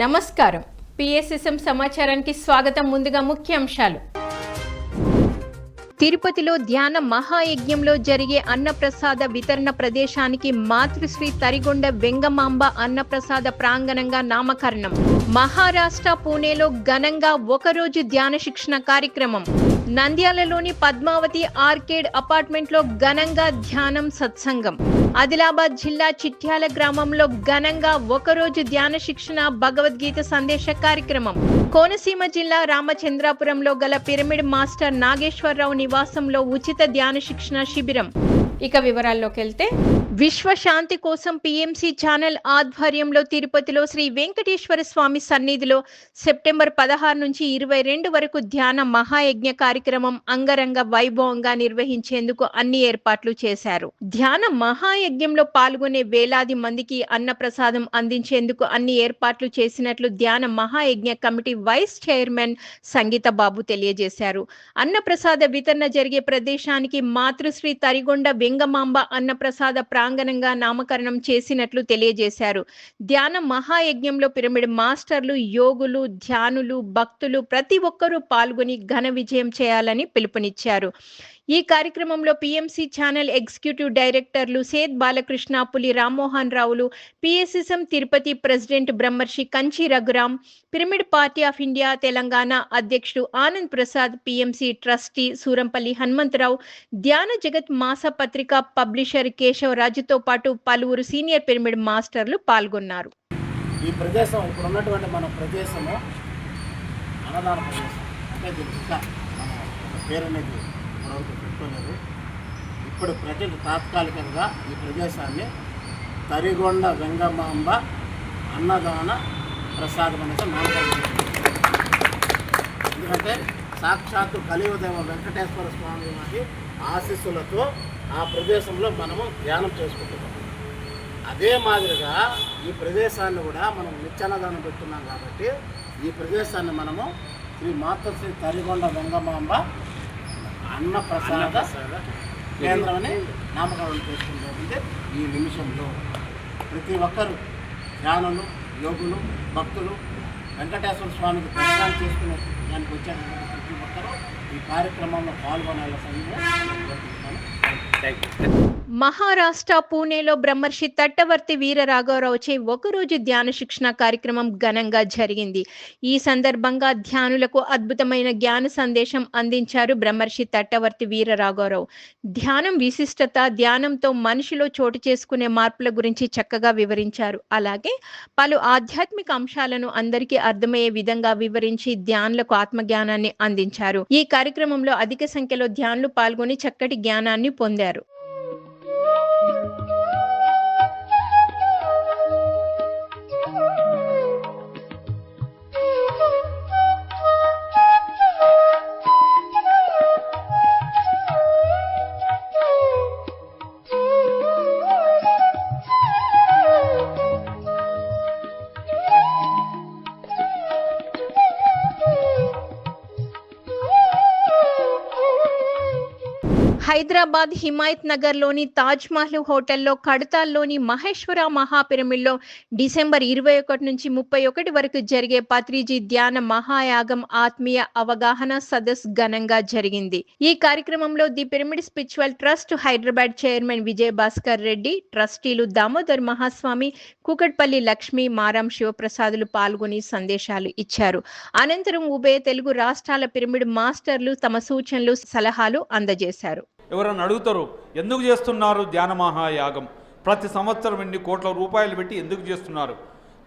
నమస్కారం. పిఎస్ఎస్ఎం సమాచారానికి స్వాగతం. ముందుగా ముఖ్యాంశాలు. తిరుపతిలో ధ్యాన మహాయజ్ఞంలో జరిగే అన్నప్రసాద వితరణ ప్రదేశానికి మాతృశ్రీ తరిగొండ వెంగమాంబ అన్నప్రసాద ప్రాంగణంగా నామకరణం. మహారాష్ట్ర పూణేలో ఘనంగా ఒకరోజు ధ్యాన శిక్షణ కార్యక్రమం. నంద్యాలలోని పద్మావతి ఆర్కేడ్ అపార్ట్మెంట్లో ఘనంగా ధ్యానం సత్సంగం. ఆదిలాబాద్ జిల్లా చిట్యాల గ్రామంలో ఘనంగా ఒకరోజు ధ్యాన శిక్షణ భగవద్గీత సందేశ కార్యక్రమం. కోనసీమ జిల్లా రామచంద్రాపురంలో గల పిరమిడ్ మాస్టర్ నాగేశ్వరరావు నివాసంలో ఉచిత ధ్యాన శిక్షణ శిబిరం. ఇక వివరాల్లోకి వెళ్తే, విశ్వశాంతి కోసం పిఎంసి ఛానల్ ఆధ్వర్యంలో తిరుపతిలో శ్రీ వెంకటేశ్వర స్వామి సన్నిధిలో సెప్టెంబర్ 16 నుంచి 22 వరకు ధ్యాన మహాయజ్ఞ కార్యక్రమం అంగరంగ వైభవంగా నిర్వహించేందుకు అన్ని ఏర్పాట్లు చేశారు. ధ్యాన మహాయజ్ఞంలో పాల్గొనే వేలాది మందికి అన్నప్రసాదం అందించేందుకు అన్ని ఏర్పాట్లు చేసినట్లు ధ్యాన మహాయజ్ఞ కమిటీ వైస్ చైర్మన్ సంగీత బాబు తెలియజేశారు. అన్నప్రసాద వితరణ జరిగే ప్రదేశానికి మాతృశ్రీ తరిగొండ వెంగమాంబ అన్నప్రసాద ప్రాంగణంగా నామకరణం చేసినట్లు తెలియజేశారు. ధ్యాన మహాయజ్ఞంలో పిరమిడ్ మాస్టర్లు, యోగులు, ధ్యానులు, భక్తులు ప్రతి ఒక్కరూ పాల్గొని ఘన విజయం చేయాలని పిలుపునిచ్చారు. ఈ కార్యక్రమంలో పిఎంసి ఛానల్ ఎగ్జిక్యూటివ్ డైరెక్టర్లు సేద్ బాలకృష్ణ, పులి రామ్మోహన్ రావులు, పిఎస్ఎస్ఎం తిరుపతి ప్రెసిడెంట్ బ్రహ్మర్షి Kanchi Raghuram, pyramid party of India Telangana అధ్యక్షుడు ఆనంద్ ప్రసాద్, పిఎంసి ట్రస్టీ సూరంపల్లి హనుమంతరావు, ధ్యాన జగత్ మాస పత్రిక పబ్లిషర్ కేశవరాజుతో పాటు పలువురు సీనియర్ పిరమిడ్ మాస్టర్లు పాల్గొన్నారు. ఈ ప్రదేశం ఇప్పుడు ఉన్నటువంటి మన ప్రదేశము అన్నదాన ప్రదేశం. అంటే దీనికి పేరు అనేది ఇప్పటివరకు పెట్టుకోలేదు. ఇప్పుడు ప్రజెంట్ తాత్కాలికంగా ఈ ప్రదేశాన్ని తరిగొండ వెంగమాంబ అన్నదాన ప్రసాదం అనేది నామకరణం. ఎందుకంటే సాక్షాత్తు కలియుగదేవ వెంకటేశ్వర స్వామి వారి ఆశీస్సులతో ఆ ప్రదేశంలో మనము ధ్యానం చేసుకుంటున్నాం. అదే మాదిరిగా ఈ ప్రదేశాన్ని కూడా మనం నిత్యాన్నదానం పెట్టున్నాం కాబట్టి ఈ ప్రదేశాన్ని మనము శ్రీ మాతృశ్రీ తరిగొండ వెంగమాంబ అన్నప్రసాద కేంద్రం అని నామకరణం చేసుకుంటుంది. ఈ నిమిషంలో ప్రతి ఒక్కరు ధ్యానులు, యోగులు, భక్తులు వెంకటేశ్వర స్వామికి దర్శనం చేసుకునే దానికి వచ్చారు. ప్రతి ఒక్కరూ ఈ కార్యక్రమంలో పాల్గొనాలని మహారాష్ట్ర పూణేలో బ్రహ్మర్షి తట్టవర్తి వీర రాఘవరావుచే ఒకరోజు ధ్యాన శిక్షణ కార్యక్రమం ఘనంగా జరిగింది. ఈ సందర్భంగా ధ్యానులకు అద్భుతమైన జ్ఞాన సందేశం అందించారు బ్రహ్మర్షి తట్టవర్తి వీర రాఘవరావు. ధ్యానం విశిష్టత, ధ్యానంతో మనిషిలో చోటు చేసుకునే మార్పుల గురించి చక్కగా వివరించారు. అలాగే పలు ఆధ్యాత్మిక అంశాలను అందరికీ అర్థమయ్యే విధంగా వివరించి ధ్యానులకు ఆత్మజ్ఞానాన్ని అందించారు. ఈ కార్యక్రమంలో అధిక సంఖ్యలో ధ్యానులు పాల్గొని చక్కటి జ్ఞానాన్ని పొందారు. హైదరాబాద్ హిమాయత్ నగర్ లోని తాజ్ మహల్ హోటల్లో కడతాల్లోని మహేశ్వర మహాపిరమిడ్లో డిసెంబర్ 21 నుంచి 31 వరకు జరిగే పత్రిజీ ధ్యాన మహాయాగం ఆత్మీయ అవగాహన సదస్సు ఘనంగా జరిగింది. ఈ కార్యక్రమంలో the pyramid spiritual trust Hyderabad chairman Vijaya Bhaskar Reddy, ట్రస్టీలు దామోదర్ మహాస్వామి, కూకట్పల్లి లక్ష్మి, మారం శివప్రసాదులు పాల్గొని సందేశాలు ఇచ్చారు. అనంతరం ఉభయ తెలుగు రాష్ట్రాల పిరమిడ్ మాస్టర్లు తమ సూచనలు, సలహాలు అందజేశారు. ఎవరన్నా అడుగుతారు, ఎందుకు చేస్తున్నారు ధ్యాన మహాయాగం, ప్రతి సంవత్సరం ఎన్ని కోట్ల రూపాయలు పెట్టి ఎందుకు చేస్తున్నారు?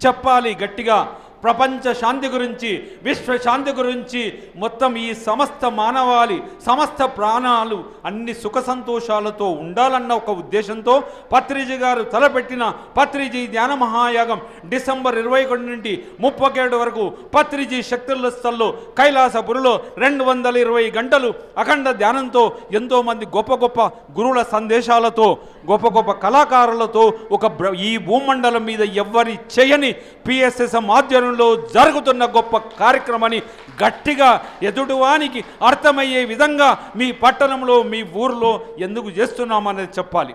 చెప్పాలి గట్టిగా. ప్రపంచ శాంతి గురించి, విశ్వశాంతి గురించి, మొత్తం ఈ సమస్త మానవాళి, సమస్త ప్రాణాలు అన్ని సుఖ సంతోషాలతో ఉండాలన్న ఒక ఉద్దేశంతో పత్రిజీ గారు తలపెట్టిన పత్రిజీ ధ్యాన మహాయాగం డిసెంబర్ 21 నుండి 31 వరకు పత్రిజీ శక్తుల స్థల్లో కైలాసపురిలో 220 గంటలు అఖండ ధ్యానంతో ఎంతోమంది గొప్ప గొప్ప గురువుల సందేశాలతో, గొప్ప గొప్ప కళాకారులతో ఈ భూమండలం మీద ఎవ్వరి చేయని పిఎస్ఎస్ఎం ఆధ్వర్యంలో జరుగుతున్న గొప్ప కార్యక్రమాన్ని గట్టిగా ఎదుటివానికి అర్థమయ్యే విధంగా మీ పట్టణంలో, మీ ఊర్లో ఎందుకు చేస్తున్నామనేది చెప్పాలి.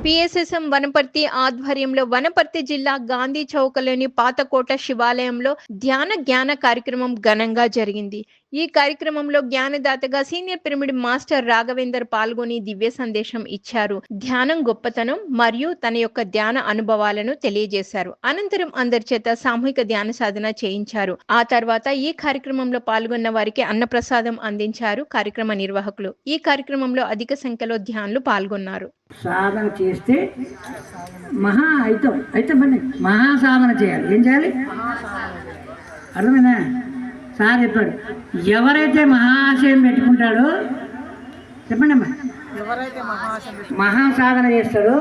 పిఎస్ఎస్ఎం వనపర్తి ఆధ్వర్యంలో వనపర్తి జిల్లా గాంధీ చౌకలోని పాతకోట శివాలయంలో ధ్యాన జ్ఞాన కార్యక్రమం ఘనంగా జరిగింది. ఈ కార్యక్రమంలో జ్ఞానదాతగా సీనియర్ పిరమిడ్ మాస్టర్ రాఘవేందర్ పాల్గొని దివ్య సందేశం ఇచ్చారు. ధ్యానం గొప్పతనం మరియు తన యొక్క ధ్యాన అనుభవాలను తెలియజేశారు. అనంతరం అందరి చేత సామూహిక ధ్యాన సాధన చేయించారు. ఆ తర్వాత ఈ కార్యక్రమంలో పాల్గొన్న వారికి అన్నప్రసాదం అందించారు కార్యక్రమ నిర్వాహకులు. ఈ కార్యక్రమంలో అధిక సంఖ్యలో ధ్యానులు పాల్గొన్నారు. సాధన చేస్తే అయితే మహాసాధన చేయాలి. ఏం చేయాలి? అర్థమైనా? సార్ చెప్పాడు, ఎవరైతే మహాశయం పెట్టుకుంటాడో, చెప్పండి అమ్మా, ఎవరైతే మహాసాధన చేస్తాడో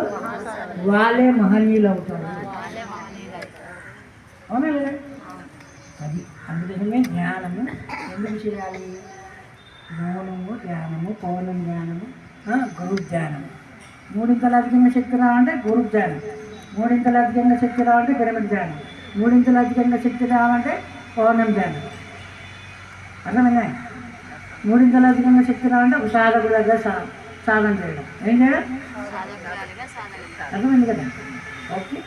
వాళ్ళే మహనీయులు అవుతారు. అవునా లేదా? అది అందుకోసమే ధ్యానము ఎందుకు చేయాలి? మౌనము ధ్యానము, పౌనం ధ్యానము, గురు ధ్యానము. మూడింతల అధికంగా శక్తి రావాలంటే గురు ధ్యానం, మూడింతల అధికంగా శక్తి రావాలంటే పిరమిడ్ ధ్యానం, మూడింతల అధికంగా శక్తి రావాలంటే పౌర్ణం ధ్యానం. అర్థమైందా? మూడింతల అధికంగా శక్తి రావాలంటే ఒక సాధకులుగా సాధన చేయడం. ఏం చేయడం? అర్థమైంది కదా? ఓకే.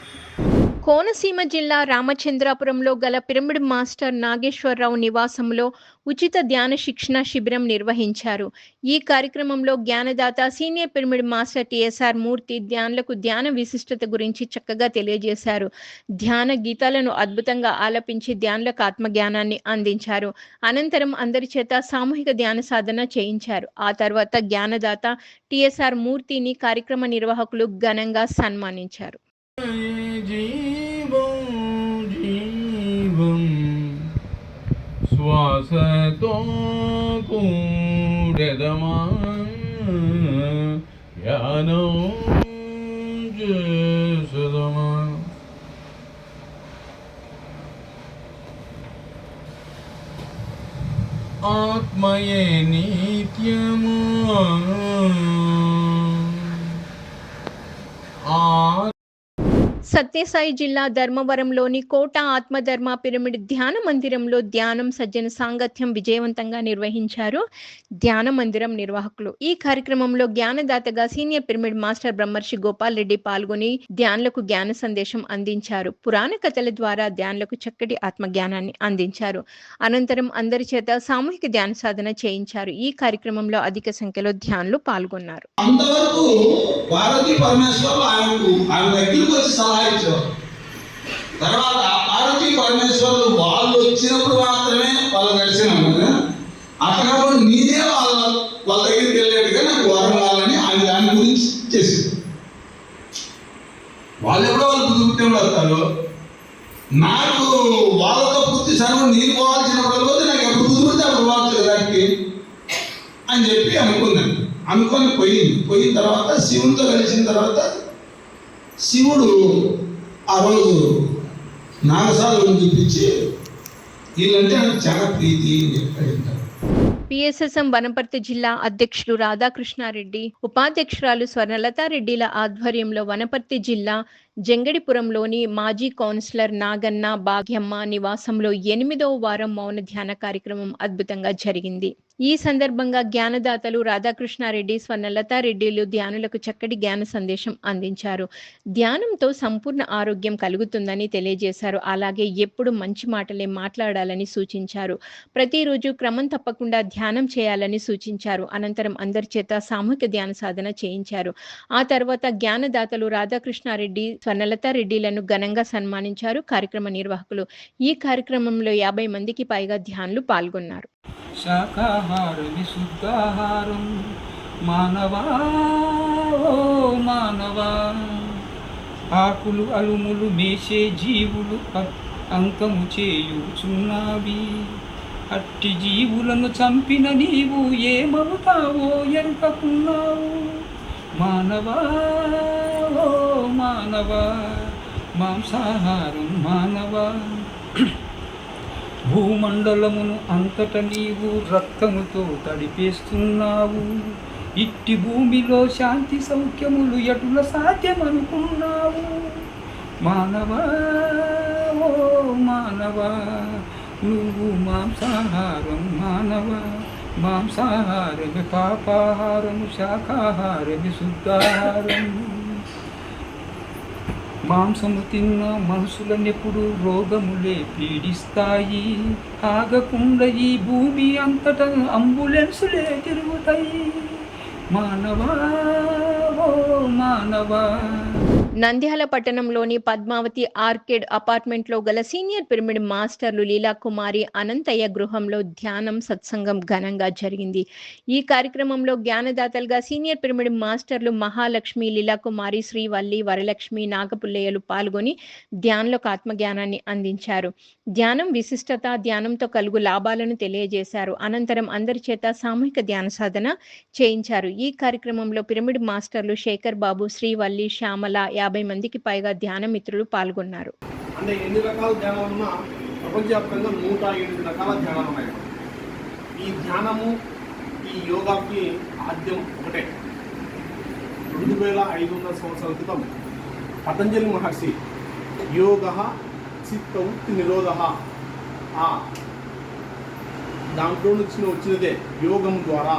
కోనసీమ జిల్లా రామచంద్రాపురంలో గల పిరమిడ్ మాస్టర్ నాగేశ్వరరావు నివాసంలో ఉచిత ధ్యాన శిక్షణ శిబిరం నిర్వహించారు. ఈ కార్యక్రమంలో జ్ఞానదాత సీనియర్ పిరమిడ్ మాస్టర్ టిఎస్ఆర్ మూర్తి ధ్యానులకు ధ్యాన విశిష్టత గురించి చక్కగా తెలియజేశారు. ధ్యాన గీతాలను అద్భుతంగా ఆలపించి ధ్యానులకు ఆత్మజ్ఞానాన్ని అందించారు. అనంతరం అందరి చేత సామూహిక ధ్యాన సాధన చేయించారు. ఆ తర్వాత జ్ఞానదాత టిఎస్ఆర్ మూర్తిని కార్యక్రమ నిర్వాహకులు ఘనంగా సన్మానించారు. జీవం శ్వాసతో కూడెదమా ధ్యానం చేసదమా. ఆత్మయే నిత్యము సత్యసాయి జిల్లా ధర్మవరంలోని కోట ఆత్మధర్మ పిరమిడ్ ధ్యాన మందిరంలో ధ్యానం సజ్జన సాంగత్యం విజయవంతంగా నిర్వహించారు ధ్యాన మందిరం నిర్వాహకులు. ఈ కార్యక్రమంలో జ్ఞానదాతగా సీనియర్ పిరమిడ్ మాస్టర్ బ్రహ్మర్షి గోపాల్ రెడ్డి పాల్గొని ధ్యానులకు జ్ఞాన సందేశం అందించారు. పురాణ కథల ద్వారా ధ్యానులకు చక్కటి ఆత్మజ్ఞానాన్ని అందించారు. అనంతరం అందరి చేత సామూహిక ధ్యాన సాధన చేయించారు. ఈ కార్యక్రమంలో అధిక సంఖ్యలో ధ్యానులు పాల్గొన్నారు. అంతవరకు పార్వతీ పరమేశ్వరులు ఆమె దగ్గరికి వచ్చి సలహా ఇచ్చేవారు. తర్వాత పార్వతీ పరమేశ్వరులు వాళ్ళు వచ్చినప్పుడు మాత్రమే వాళ్ళు కలిసినాము కదా. అక్కడ నేనే వాళ్ళ దగ్గరికి వెళ్ళేట్టుగా నాకు వరం కావాలని ఆయన దాని గురించి చేసింది. వాళ్ళు ఎప్పుడో వాళ్ళు బుద్ధి వస్తారు. నాకు వాళ్ళతో పూర్తి సర్వం నేను పోవాల్సినప్పుడు పోతే నాకు ఎప్పుడు బుద్ధి అప్పుడు పోవచ్చు దానికి అని చెప్పి అనుకున్నాను. అనుకొని పోయిన తర్వాత శివునితో కలిసిన తర్వాత శివుడు ఆ రోజు నాగసాధులను చూపించి వీళ్ళంటే నాకు చాలా ప్రీతి అని చెప్పాడు. పిఎస్ఎస్ఎం వనపర్తి జిల్లా అధ్యక్షులు రాధాకృష్ణారెడ్డి, ఉపాధ్యక్షురాలు స్వర్ణలతారెడ్డిల ఆధ్వర్యంలో వనపర్తి జిల్లా జంగడిపురంలోని మాజీ కౌన్సిలర్ నాగన్న భాగ్యమ్మ నివాసంలో 8వ వారం మౌన ధ్యాన కార్యక్రమం అద్భుతంగా జరిగింది. ఈ సందర్భంగా జ్ఞానదాతలు రాధాకృష్ణారెడ్డి, స్వర్ణలతారెడ్డిలు ధ్యానులకు చక్కటి జ్ఞాన సందేశం అందించారు. ధ్యానంతో సంపూర్ణ ఆరోగ్యం కలుగుతుందని తెలియజేశారు. అలాగే ఎప్పుడు మంచి మాటలే మాట్లాడాలని సూచించారు. ప్రతిరోజు క్రమం తప్పకుండా ధ్యానం చేయాలని సూచించారు. అనంతరం అందరి చేత సామూహిక ధ్యాన సాధన చేయించారు. ఆ తర్వాత జ్ఞానదాతలు రాధాకృష్ణారెడ్డి, స్వర్ణలతారెడ్డిలను ఘనంగా సన్మానించారు కార్యక్రమ నిర్వాహకులు. ఈ కార్యక్రమంలో 50 మందికి పైగా ధ్యానులు పాల్గొన్నారు. శాకాహారం విశుద్ధాహారం మానవా ఓ మానవా, ఆకులు అలుములు మేసే జీవులు అంకము చేయుచున్నావి. అట్టి జీవులను చంపిన నీవు ఏమవుతావో ఎరుకకున్నావు. మానవా ఓ మానవా, మాంసాహారం మానవా, భూమండలమును అంతట నీవు రక్తముతో తడిపేస్తున్నావు. ఇట్టి భూమిలో శాంతి సౌఖ్యములు ఎటుల సాధ్యమనుకున్నావు. మానవా ఓ మానవా, నువ్వు మాంసాహారం మానవా, మాంసాహారమే పాపాహారము, శాకాహారమే శుద్ధాహారం. మాంసము తిన్న మనుషులనెప్పుడు రోగములే పీడిస్తాయి. ఆగకుండా ఈ భూమి అంతటా అంబులెన్సులే తిరుగుతాయి. మానవా ఓ మానవా. నంద్యాల పట్టణంలోని పద్మావతి ఆర్కేడ్ అపార్ట్మెంట్లో గల సీనియర్ పిరమిడ్ మాస్టర్లు లీలాకుమారి అనంతయ్య గృహంలో ధ్యానం సత్సంగం ఘనంగా జరిగింది. ఈ కార్యక్రమంలో జ్ఞానదాతలుగా సీనియర్ పిరమిడ్ మాస్టర్లు మహాలక్ష్మి, లీలాకుమారి, శ్రీవల్లి, వరలక్ష్మి, నాగపుల్లయ్యలు పాల్గొని ధ్యానంలోకి ఆత్మజ్ఞానాన్ని అందించారు. ధ్యానం విశిష్టత, ధ్యానంతో కలుగు లాభాలను తెలియజేశారు. అనంతరం అందరి చేత సామూహిక ధ్యాన సాధన చేయించారు. ఈ కార్యక్రమంలో పిరమిడ్ మాస్టర్లు శేఖర్ బాబు, శ్రీవల్లి, శ్యామల, 50 మందికి పైగా ధ్యాన మిత్రులు పాల్గొన్నారు. అంటే ఎన్ని రకాల ధ్యానాలు ఉన్నా ప్రపంచవ్యాప్తంగా 108 రకాల ధ్యానాలు ఉన్నాయి. ఈ ధ్యానము, ఈ యోగాకి ఆద్యం ఒకటే. 2500 సంవత్సరాల క్రితం పతంజలి మహర్షి యోగ చిత్త వృత్తి నిరోధ దాంట్లో నుంచి వచ్చినదే. యోగం ద్వారా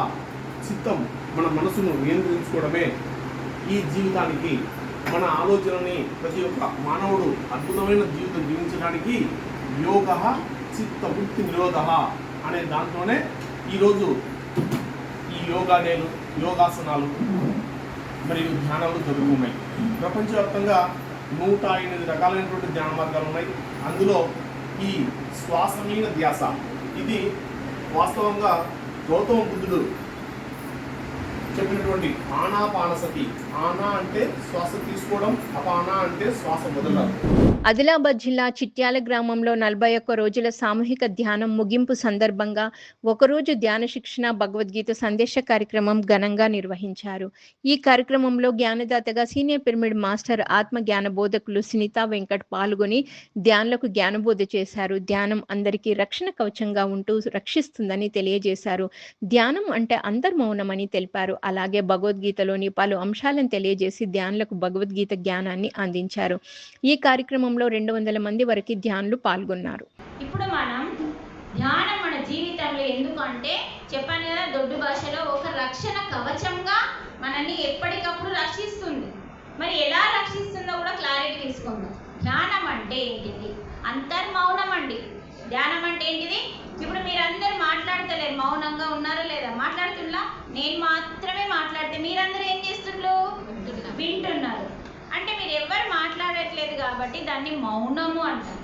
చిత్తం, మన మనసును నియంత్రించుకోవడమే ఈ జీవితానికి, మన ఆలోచనని ప్రతి ఒక్క మానవుడు అద్భుతమైన జీవితం జీవించడానికి యోగ చిత్త వృత్తి నిరోధ అనే దాంట్లోనే ఈరోజు ఈ యోగా డేలు, యోగాసనాలు మరియు ధ్యానాలు జరుగుతున్నాయి. ప్రపంచవ్యాప్తంగా 108 రకాలైనటువంటి ధ్యాన మార్గాలు ఉన్నాయి. అందులో ఈ శ్వాస మీద ధ్యాస, ఇది వాస్తవంగా గౌతమ బుద్ధుడు చెప్పినటువంటి ఆనాపానసతి. ఆనా అంటే శ్వాస తీసుకోవడం, అపానా అంటే శ్వాస వదలడం. ఆదిలాబాద్ జిల్లా చిట్యాల గ్రామంలో 41 రోజుల సామూహిక ధ్యానం ముగింపు సందర్భంగా ఒకరోజు ధ్యాన శిక్షణ భగవద్గీత సందేశ కార్యక్రమం ఘనంగా నిర్వహించారు. ఈ కార్యక్రమంలో జ్ఞానదాతగా సీనియర్ పిరమిడ్ మాస్టర్ ఆత్మ జ్ఞాన బోధకులు సునీత వెంకట్ పాల్గొని ధ్యానులకు జ్ఞానబోధ చేశారు. ధ్యానం అందరికీ రక్షణ కవచంగా ఉంటూ రక్షిస్తుందని తెలియజేశారు. ధ్యానం అంటే అంతర్మౌనమని తెలిపారు. అలాగే భగవద్గీతలోని పలు అంశాలను తెలియజేసి ధ్యానులకు భగవద్గీత జ్ఞానాన్ని అందించారు. ఈ కార్యక్రమంలో 200 మంది వరకు ధ్యానులు పాల్గొన్నారు. ఇప్పుడు మనం ధ్యానం మన జీవితంలో ఎందుకు అంటే చెప్పాను కదా, దొడ్డు భాషలో ఒక రక్షణ కవచంగా మనల్ని ఎప్పటికప్పుడు రక్షిస్తుంది. మరి ఎలా రక్షిస్తుందో కూడా క్లారిటీ తీసుకుందాం. ధ్యానం అంటే ఏంటిది? అంతర్మౌనం అండి. ధ్యానం అంటే ఏంటిది? ఇప్పుడు మీరందరూ మాట్లాడతలేరు, మౌనంగా ఉన్నారా లేదా? మాట్లాడుతున్నా, నేను మాత్రమే మాట్లాడితే మీరందరూ ఏం చేస్తున్నారు? వింటున్నారు. అంటే మీరు ఎవరు మాట్లాడట్లేదు కాబట్టి దాన్ని మౌనము అంటారు.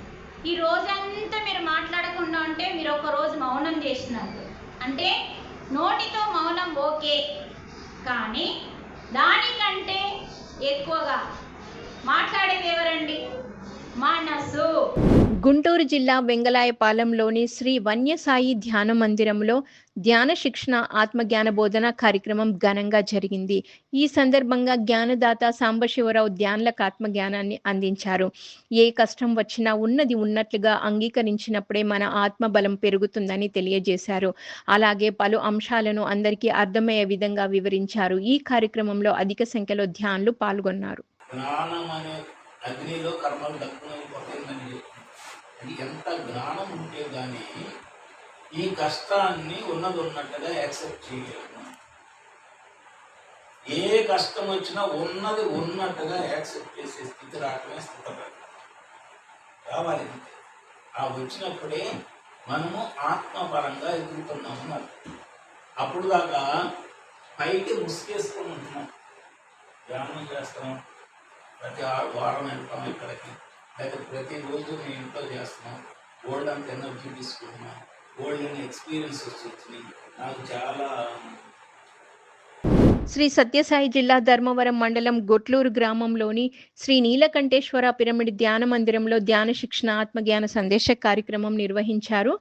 ఈ రోజంతా మీరు మాట్లాడకుండా ఉంటే మీరు ఒక రోజు మౌనం చేసినారు అంటే నోటితో మౌనం ఓకే, కానీ దానికంటే ఎక్కువగా మాట్లాడేది ఎవరండి? మనసు. గుంటూరు జిల్లా వెంగళాయపాలెంలోని శ్రీ వన్యసాయి ధ్యాన మందిరంలో ధ్యాన శిక్షణ ఆత్మజ్ఞాన బోధన కార్యక్రమం ఘనంగా జరిగింది. ఈ సందర్భంగా జ్ఞానదాత సాంబశివరావు ధ్యానులకు ఆత్మజ్ఞానాన్ని అందించారు. ఏ కష్టం వచ్చినా ఉన్నది ఉన్నట్లుగా అంగీకరించినప్పుడే మన ఆత్మబలం పెరుగుతుందని తెలియజేశారు. అలాగే పలు అంశాలను అందరికీ అర్థమయ్యే విధంగా వివరించారు. ఈ కార్యక్రమంలో అధిక సంఖ్యలో ధ్యానులు పాల్గొన్నారు. అగ్నిలో కర్మలు దక్కునైపోతుందండి. అది ఎంత జ్ఞానం ఉంటే కానీ ఈ కష్టాన్ని ఉన్నది ఉన్నట్టుగా యాక్సెప్ట్ చేయలేము. ఏ కష్టం వచ్చినా ఉన్నది ఉన్నట్టుగా యాక్సెప్ట్ చేసే స్థితి రావటమే స్థితపడతాం కావాలి. ఆ వచ్చినప్పుడే మనము ఆత్మపరంగా ఎదుగుతున్నాము అన్నట్టు. అప్పుడు దాకా పైకి ముసుకేసుకొని ఉంటున్నాం. ధ్యానం చేస్తాం, ప్రతి వారం వెళ్తాం ఇక్కడికి, లేకపోతే ప్రతిరోజు నేను ఇంట్లో చేస్తున్నాం. ఓల్డ్ అంత ఎనర్జీ తీసుకుంటున్నాం, ఓల్డ్ అనే ఎక్స్పీరియన్సెస్ వచ్చినాయి. నాకు చాలా శ్రీ సత్యసాయి జిల్లా ధర్మవరం మండలం గొట్లూరు గ్రామంలోని శ్రీ నీలకంఠేశ్వర పిరమిడ్ ధ్యాన మందిరంలో ధ్యాన శిక్షణ ఆత్మజ్ఞాన సందేశ కార్యక్రమం నిర్వహించారు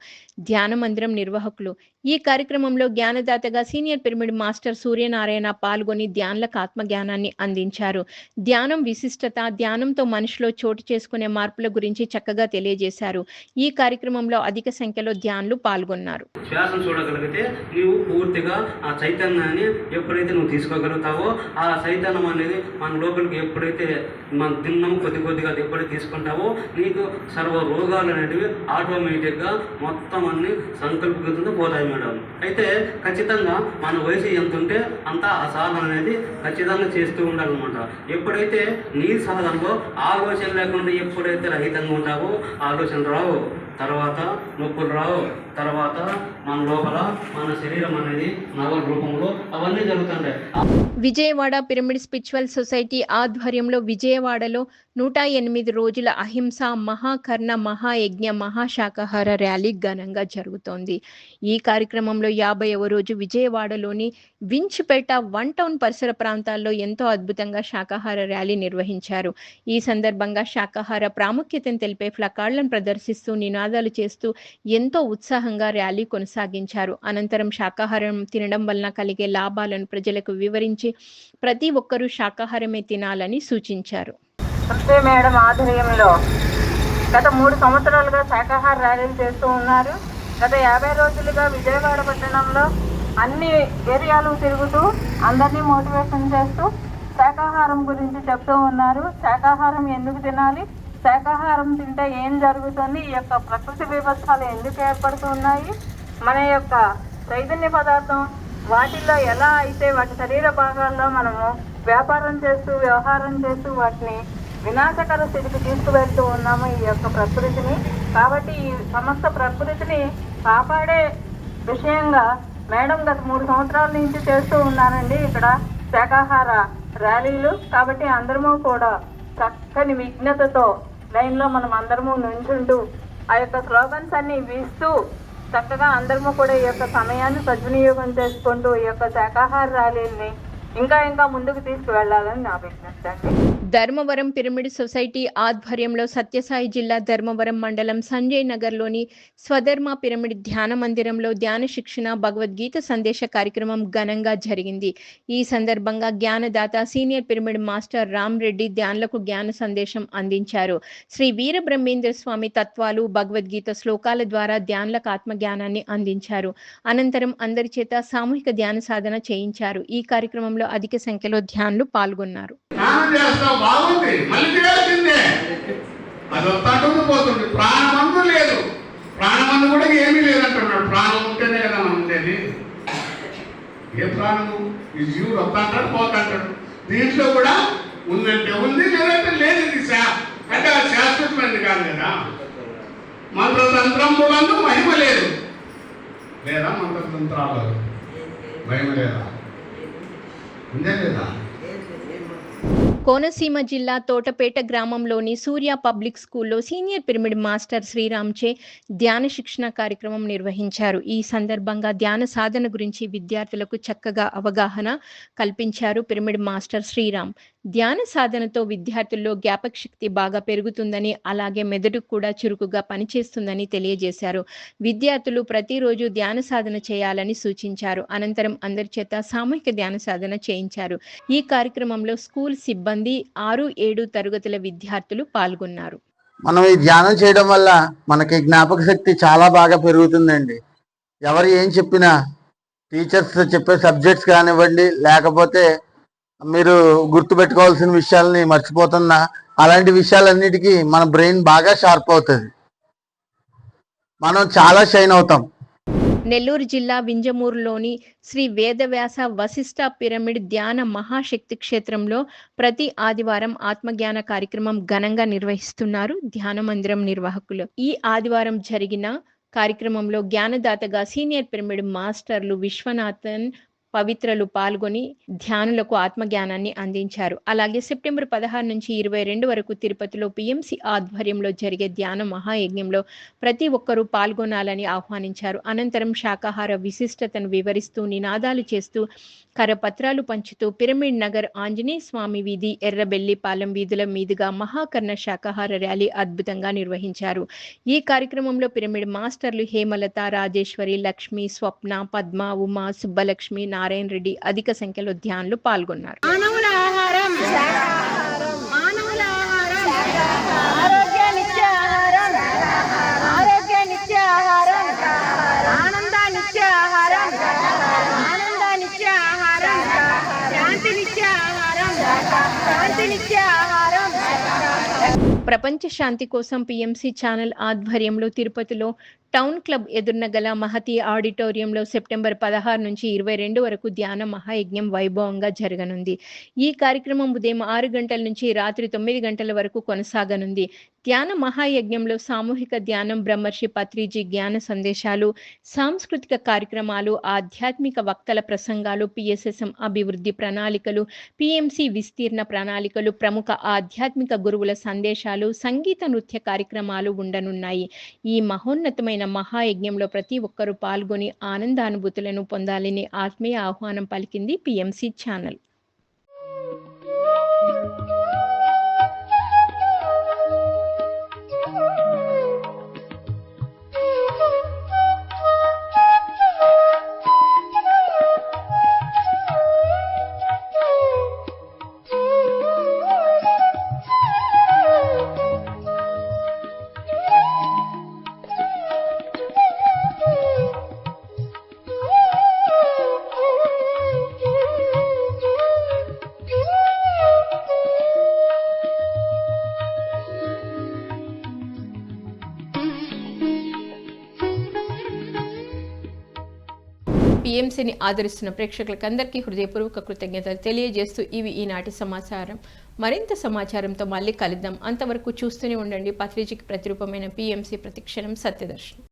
ధ్యాన మందిరం నిర్వాహకులు. ఈ కార్యక్రమంలో జ్ఞానదాతగా సీనియర్ పిరమిడ్ మాస్టర్ సూర్యనారాయణ పాల్గొని ధ్యానులకు ఆత్మజ్ఞానాన్ని అందించారు. ధ్యానం విశిష్టత, ధ్యానంతో మనిషిలో చోటు చేసుకునే మార్పుల గురించి చక్కగా తెలియజేశారు. ఈ కార్యక్రమంలో అధిక సంఖ్యలో ధ్యానులు పాల్గొన్నారు. శ్వాసను చూడగలిగితే నీవు పూర్తిగా ఆ చైతన్యాన్ని ఎప్పుడైతే నువ్వు తీసుకోగలుగుతావో ఆ చైతన్యం అనేది మన లోపలికి ఎప్పుడైతే మన తిన్నాము కొద్దిగా ఎప్పుడైతే తీసుకుంటావో నీకు సర్వ రోగాలు అనేటివి ఆటోమేటిక్గా మొత్తం అన్ని సంకల్పంతో పోతాయి. మేడం. అయితే ఖచ్చితంగా మన వయసు ఎంత ఉంటే అంత ఆ సాధన అనేది ఖచ్చితంగా చేస్తూ ఉండాలన్నమాట. ఎప్పుడైతే నీ సాధనలో ఆలోచన లేకుండా ఎప్పుడైతే రహితంగా ఉంటావో ఆలోచన రావు, తర్వాత నొప్పులు రావు, తర్వాత మన లోపల మన శరీరం అనేది నవల రూపంలో అవన్నీ జరుగుతుంటాయి. విజయవాడ పిరమిడ్ స్పిరిచువల్ సొసైటీ ఆధ్వర్యంలో విజయవాడలో 108 రోజుల అహింస మహాకర్ణ మహాయజ్ఞ మహాశాకాహార ర్యాలీ ఘనంగా జరుగుతోంది. ఈ కార్యక్రమంలో 50వ రోజు విజయవాడలోని వించ్పేట 1 టౌన్ పరిసర ప్రాంతాల్లో ఎంతో అద్భుతంగా శాకాహార ర్యాలీ నిర్వహించారు. ఈ సందర్భంగా శాకాహార ప్రాముఖ్యతను తెలిపే ప్లకార్డులను ప్రదర్శిస్తూ నినాదాలు చేస్తూ ఎంతో ఉత్సాహంగా ర్యాలీ కొనసాగించారు. అనంతరం శాకాహారం తినడం వలన కలిగే లాభాలను ప్రజలకు వివరించి ప్రతి ఒక్కరూ శాకాహారమే తినాలని సూచించారు. సంస్థ మేడం ఆధ్వర్యంలో గత 3 సంవత్సరాలుగా శాకాహార ర్యాలీలు చేస్తూ ఉన్నారు. గత 50 రోజులుగా విజయవాడ పట్టణంలో అన్ని ఏరియాలు తిరుగుతూ అందరినీ మోటివేషన్ చేస్తూ శాకాహారం గురించి చెప్తూ ఉన్నారు. శాకాహారం ఎందుకు తినాలి, శాకాహారం తింటే ఏం జరుగుతుంది, ఈ యొక్క ప్రకృతి విపత్తులు ఎందుకు ఏర్పడుతున్నాయి, మన యొక్క చైతన్య పదార్థం వాటిల్లో ఎలా అయితే వాటి శరీర భాగాల్లో మనము వ్యాపారం చేస్తూ వ్యవహారం చేస్తూ వాటిని వినాశకర స్థితికి తీసుకువెళ్తూ ఉన్నాము ఈ యొక్క ప్రకృతిని. కాబట్టి ఈ సమస్త ప్రకృతిని కాపాడే విషయంగా మేడం గత 3 సంవత్సరాల నుంచి చేస్తూ ఉన్నానండి ఇక్కడ శాకాహార ర్యాలీలు. కాబట్టి అందరము కూడా చక్కని విజ్ఞతతో లైన్లో మనం అందరము నుంచుంటూ ఆ యొక్క స్లోగన్స్ అన్ని వీస్తూ చక్కగా అందరము కూడా ఈ యొక్క సమయాన్ని సద్వినియోగం చేసుకుంటూ ఈ యొక్క శాకాహార ర్యాలీని ఇంకా ముందుకు తీసుకువెళ్లాలని నా విజ్ఞప్తి అండి. ధర్మవరం పిరమిడ్ సొసైటీ ఆధ్వర్యంలో సత్యసాయి జిల్లా ధర్మవరం మండలం సంజయ్ నగర్లోని స్వధర్మ పిరమిడ్ ధ్యాన మందిరంలో ధ్యాన శిక్షణ భగవద్గీత సందేశ కార్యక్రమం ఘనంగా జరిగింది. ఈ సందర్భంగా జ్ఞానదాత senior pyramid master Ram Reddy ధ్యానులకు జ్ఞాన సందేశం అందించారు. శ్రీ వీరబ్రహ్మేంద్ర స్వామి తత్వాలు భగవద్గీత శ్లోకాల ద్వారా ధ్యానులకు ఆత్మజ్ఞానాన్ని అందించారు. అనంతరం అందరి చేత సామూహిక ధ్యాన సాధన చేయించారు. ఈ కార్యక్రమంలో అధిక సంఖ్యలో ధ్యానులు పాల్గొన్నారు. బాగుంది, మళ్ళీ చేయాల్సిందే. అది వస్తుంటుంది పోతుంది. ప్రాణమందు లేదు, ప్రాణమందు కూడా ఏమీ లేదంటున్నాడు. ప్రాణం ఉంటేనే కదా మనం ఉండేది. ఏ ప్రాణము? ఈ జీవుడు వస్తుంటాడు పోతుంటాడు. దీంట్లో కూడా ఉందంటే ఉంది, లేదంటే లేదు. ఇది అంటే అది శాశ్వతమైనది కాదు కదా. మంత్రతంత్రములందు మహిమ లేదు లేదా? మంత్రతంత్రాలు మహిమ లేదా? ఉందే లేదా? కోనసీమ జిల్లా తోటపేట గ్రామంలోని సూర్య పబ్లిక్ స్కూల్లో సీనియర్ పిరమిడ్ మాస్టర్ శ్రీరామ్చే ధ్యాన శిక్షణ కార్యక్రమం నిర్వహించారు. ఈ సందర్భంగా ధ్యాన సాధన గురించి విద్యార్థులకు చక్కగా అవగాహన కల్పించారు పిరమిడ్ మాస్టర్ శ్రీరామ్. ధ్యాన సాధనతో విద్యార్థుల్లో జ్ఞాపక శక్తి బాగా పెరుగుతుందని, అలాగే మెదడు కూడా చురుకుగా పనిచేస్తుందని తెలియజేశారు. విద్యార్థులు ప్రతిరోజు ధ్యాన సాధన చేయాలని సూచించారు. అనంతరం అందరి చేత సామూహిక ధ్యాన సాధన చేయించారు. ఈ కార్యక్రమంలో స్కూల్ సిబ్బంది 6-7 తరగతుల విద్యార్థులు పాల్గొన్నారు. మనం ఈ ధ్యానం చేయడం వల్ల మనకి జ్ఞాపక శక్తి చాలా బాగా పెరుగుతుందండి. ఎవరు ఏం చెప్పినా, టీచర్స్ చెప్పే సబ్జెక్ట్స్ కానివ్వండి, లేకపోతే మీరు గుర్తుపెట్టుకోవాల్సిన విషయాలని మర్చిపోతున్నా, అలాంటి విషయాలన్నిటికీ మన బ్రెయిన్ బాగా షార్ప్ అవుతుంది. మనం చాలా షైన్ అవుతాం. నెల్లూరు జిల్లా వింజమూరులోని శ్రీ వేదవ్యాస వశిష్ఠ పిరమిడ్ ధ్యాన మహాశక్తి క్షేత్రంలో ప్రతి ఆదివారం ఆత్మజ్ఞాన కార్యక్రమం ఘనంగా నిర్వహిస్తున్నారు ధ్యాన మందిరం నిర్వాహకులు. ఈ ఆదివారం జరిగిన కార్యక్రమంలో జ్ఞానదాతగా సీనియర్ పిరమిడ్ మాస్టర్లు విశ్వనాథన్ పవిత్రలు పాల్గొని ధ్యానులకు ఆత్మజ్ఞానాన్ని అందించారు. అలాగే సెప్టెంబర్ 16 నుంచి 22 వరకు తిరుపతిలో పిఎంసి ఆధ్వర్యంలో జరిగే ధ్యాన మహాయజ్ఞంలో ప్రతి ఒక్కరూ పాల్గొనాలని ఆహ్వానించారు. అనంతరం శాకాహార విశిష్టతను వివరిస్తూ నినాదాలు చేస్తూ కరపత్రాలు పంచుతూ పిరమిడ్ నగర్ ఆంజనేయ స్వామి వీధి, ఎర్రబెల్లిపాలెం వీధుల మీదుగా మహాకర్ణ శాకాహార ర్యాలీ అద్భుతంగా నిర్వహించారు. ఈ కార్యక్రమంలో పిరమిడ్ మాస్టర్లు హేమలత, రాజేశ్వరి, లక్ష్మి, స్వప్న, పద్మ, ఉమా, సుబ్బలక్ష్మి, నారాయణ రెడ్డి అధిక సంఖ్యలో ధ్యానులు పాల్గొన్నారు. ప్రపంచ శాంతి కోసం పిఎంసి ఛానల్ ఆధ్వర్యంలో తిరుపతిలో టౌన్ క్లబ్ ఎదురున గల మహతి ఆడిటోరియంలో సెప్టెంబర్ 16 నుంచి 22 వరకు ధ్యాన మహాయజ్ఞం వైభవంగా జరగనుంది. ఈ కార్యక్రమం ఉదయం 6 గంటల నుంచి రాత్రి 9 గంటల వరకు కొనసాగనుంది. ధ్యాన మహాయజ్ఞంలో సామూహిక ధ్యానం, బ్రహ్మర్షి పత్రిజీ జ్ఞాన సందేశాలు, సాంస్కృతిక కార్యక్రమాలు, ఆధ్యాత్మిక వక్తల ప్రసంగాలు, పిఎస్ఎస్ఎం అభివృద్ధి ప్రణాళికలు, పిఎంసి విస్తీర్ణ ప్రణాళికలు, ప్రముఖ ఆధ్యాత్మిక గురువుల సందేశాలు, సంగీత నృత్య కార్యక్రమాలు ఉండనున్నాయి. ఈ మహోన్నతమైన మహాయజ్ఞంలో ప్రతి ఒక్కరూ పాల్గొని ఆనందానుభూతులను పొందాలని ఆత్మీయ ఆహ్వానం పలికింది పిఎంసి ఛానల్. పిఎంసిని ఆదరిస్తున్న ప్రేక్షకులకందరికీ హృదయపూర్వక కృతజ్ఞతలు తెలియజేస్తూ ఇవి ఈనాటి సమాచారం. మరింత సమాచారంతో మళ్ళీ కలుద్దాం. అంతవరకు చూస్తూనే ఉండండి పత్రిజీకి ప్రతిరూపమైన పిఎంసి ప్రతిక్షణం సత్యదర్శనం.